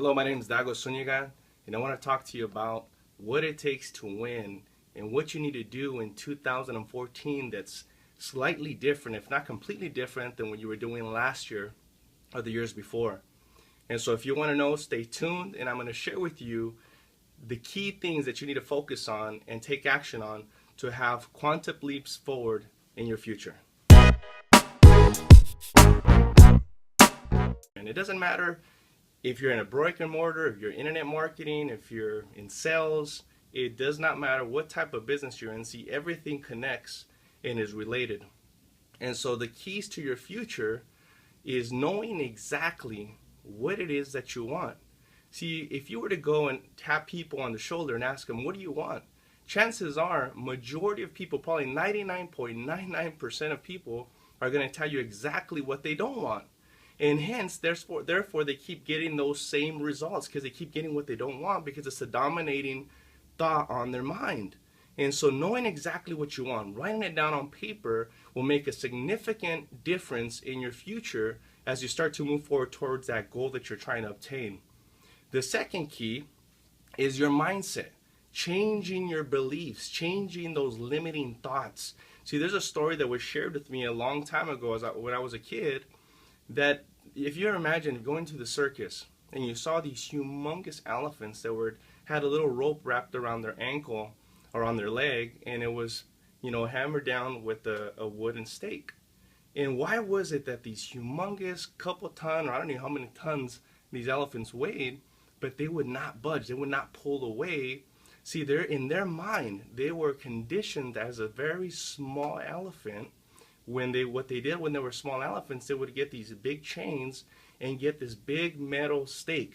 Hello, my name is Dago Zuniga, and I want to talk to you about what it takes to win and what you need to do in 2014 that's slightly different, if not completely different, than what you were doing last year or the years before. And so if you want to know, stay tuned, and I'm going to share with you the key things that you need to focus on and take action on to have quantum leaps forward in your future. And it doesn't matter if you're in a brick and mortar, if you're internet marketing, if you're in sales, it does not matter what type of business you're in. See, everything connects and is related. And so the keys to your future is knowing exactly what it is that you want. See, if you were to go and tap people on the shoulder and ask them, what do you want? Chances are, majority of people, probably 99.99% of people are going to tell you exactly what they don't want. And hence, therefore, they keep getting those same results because they keep getting what they don't want because it's a dominating thought on their mind. And so knowing exactly what you want, writing it down on paper will make a significant difference in your future as you start to move forward towards that goal that you're trying to obtain. The second key is your mindset. Changing your beliefs, changing those limiting thoughts. See, there's a story that was shared with me a long time ago when I was a kid, that if you imagine going to the circus and you saw these humongous elephants that had a little rope wrapped around their ankle or on their leg, and it was, hammered down with a wooden stake. And why was it that these humongous couple ton, or I don't know how many tons these elephants weighed, but they would not budge, they would not pull away? See, in their mind, they were conditioned as a very small elephant. What they did when they were small elephants, they would get these big chains and get this big metal stake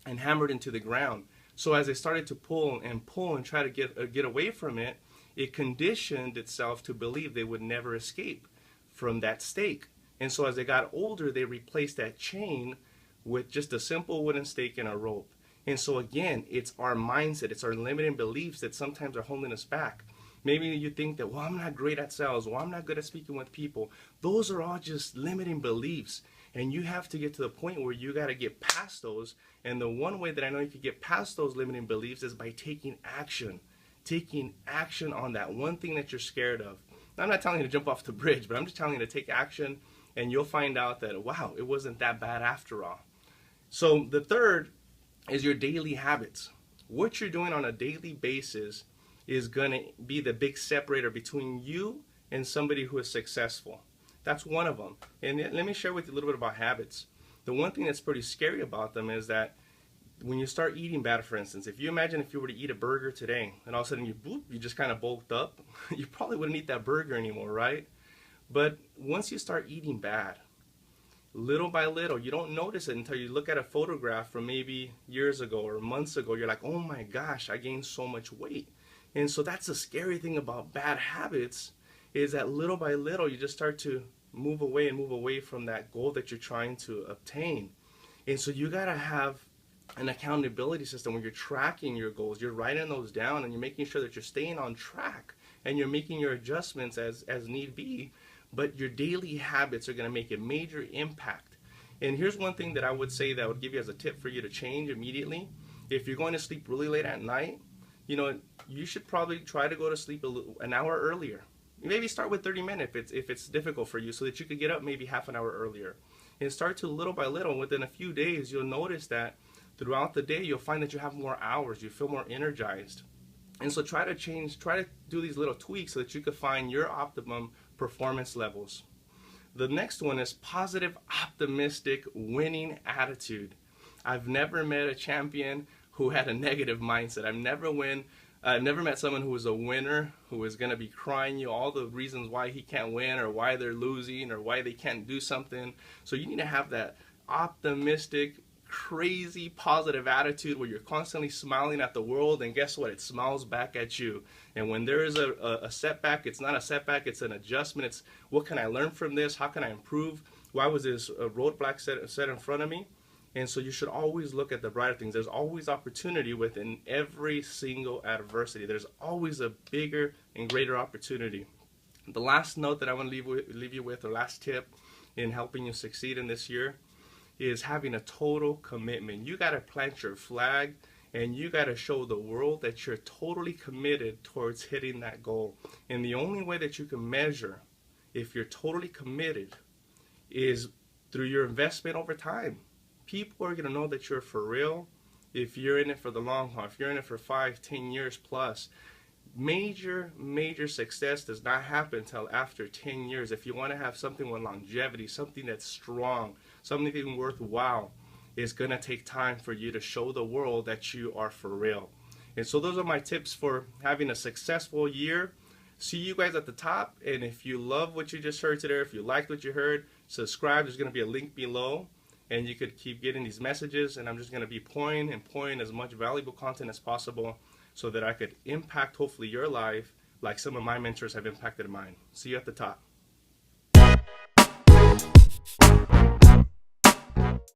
and hammer it into the ground. So as they started to pull and try to get away from it, it conditioned itself to believe they would never escape from that stake. And so as they got older, they replaced that chain with just a simple wooden stake and a rope. And so again, it's our mindset, it's our limiting beliefs that sometimes are holding us back. Maybe you think that, well, I'm not great at sales, well, I'm not good at speaking with people. Those are all just limiting beliefs. And you have to get to the point where you got to get past those. And the one way that I know you can get past those limiting beliefs is by taking action. Taking action on that one thing that you're scared of. Now, I'm not telling you to jump off the bridge, but I'm just telling you to take action, and you'll find out that, wow, it wasn't that bad after all. So the third is your daily habits. What you're doing on a daily basis is going to be the big separator between you and somebody who is successful. That's one of them. And let me share with you a little bit about habits. The one thing that's pretty scary about them is that when you start eating bad, for instance, if you were to eat a burger today and all of a sudden you just kind of bulked up, you probably wouldn't eat that burger anymore, right? But once you start eating bad, little by little, you don't notice it until you look at a photograph from maybe years ago or months ago. You're like, oh my gosh, I gained so much weight. And so that's the scary thing about bad habits, is that little by little you just start to move away from that goal that you're trying to obtain. And so you got to have an accountability system where you're tracking your goals, you're writing those down, and you're making sure that you're staying on track and you're making your adjustments as need be. But your daily habits are going to make a major impact. And here's one thing that I would say that I would give you as a tip for you to change immediately. If you're going to sleep really late at night, you should probably try to go to sleep an hour earlier. Maybe start with 30 minutes if it's difficult for you, so that you could get up maybe half an hour earlier. And start to little by little. Within a few days, you'll notice that throughout the day, you'll find that you have more hours, you feel more energized. And so try to do these little tweaks so that you can find your optimum performance levels. The next one is positive, optimistic, winning attitude. I've never met a champion who had a negative mindset. I've never met someone who was a winner, who is going to be crying you all the reasons why he can't win or why they're losing or why they can't do something. So you need to have that optimistic, crazy positive attitude where you're constantly smiling at the world, and guess what? It smiles back at you. And when there is a setback, it's not a setback, it's an adjustment. It's, what can I learn from this? How can I improve? Why was this roadblock set in front of me? And so you should always look at the brighter things. There's always opportunity within every single adversity. There's always a bigger and greater opportunity. The last note that I want to leave you with, or last tip in helping you succeed in this year, is having a total commitment. You got to plant your flag and you got to show the world that you're totally committed towards hitting that goal. And the only way that you can measure if you're totally committed is through your investment over time. People are going to know that you're for real if you're in it for the long haul, if you're in it for 5-10 years plus. Major success does not happen until after 10 years. If you want to have something with longevity, something that's strong, something worthwhile, it's going to take time for you to show the world that you are for real. And so those are my tips for having a successful year. See you guys at the top. And if you love what you just heard today, if you liked what you heard, subscribe. There's going to be a link below, and you could keep getting these messages. And I'm just going to be pouring as much valuable content as possible so that I could impact, hopefully, your life like some of my mentors have impacted mine. See you at the top.